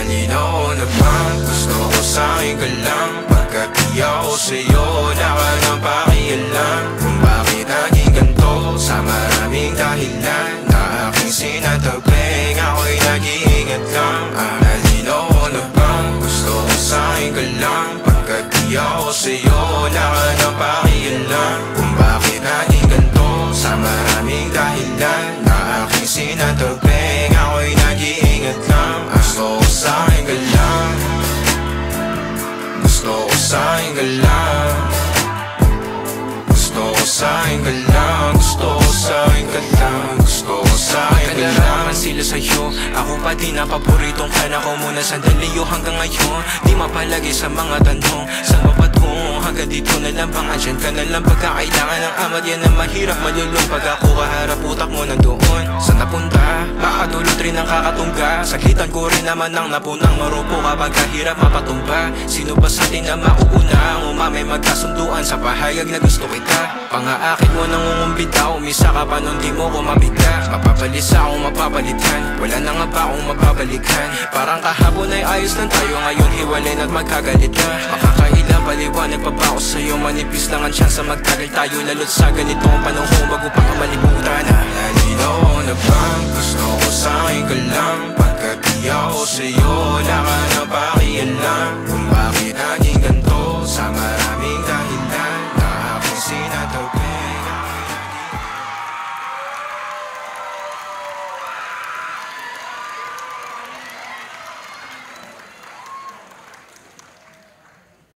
Nalinaw na bang gusto ko sa'kin ka lang? Pagkat di ako sa'yo, wala ka nang pakialam. Kung bakit naging ganito sa maraming dahilan na aking sinatagping, ako'y nag-iingat lang. Nalinaw na bang gusto ko sa'kin ka lang? Pagkat di ako sa'yo, wala ka nang pakialam. Kung bakit naging ganito sa maraming dahilan na aking sinatagping, ako'y nag-iingat lang. Gusto ko sa'kin ka lang, gusto ko sa'kin ka lang, gusto ko sa'kin ka lang, gusto ko sa'kin ka lang, gusto ko sa'kin ka lang. Sila sa'yo, ako pa din ang paboritong kana ko. Muna sandali o hanggang ngayon, di mapalagi sa mga tanong. Saan ba patungo? Hanggang dito na lang bang andyan ka na lang pagkakailangan ng amat? Yan ang mahirap malulong pag ako kaharap, utak mo nandoon. Saan napunta? Baka dulot rin ang kakatungga. Saglitan ko rin naman ang napunang marupo kapag kahirap mapatumba. Sino ba sa atin na mauuna? Ang umamay magkasunduan sa pahayag na gusto kita. Pangaakit mo nang umumbita, umisa ka pa nun di mo ko mabigla. Mapapalis akong mapapalitan, wala na nga ba akong mapabalikan? Parang kahapon ay ayos lang tayo, ngayon hiwalay na't magkagalit ka. Makakailang paliwanag pa ba ako sa'yo? Manipis lang ang tsansa magtagal tayo, lalo't sa ganitong panahon bago pa ka malibutan. Nalinaw na bang gusto ko sa'kin ka lang? Pagkat di ako sa'yo, wala ka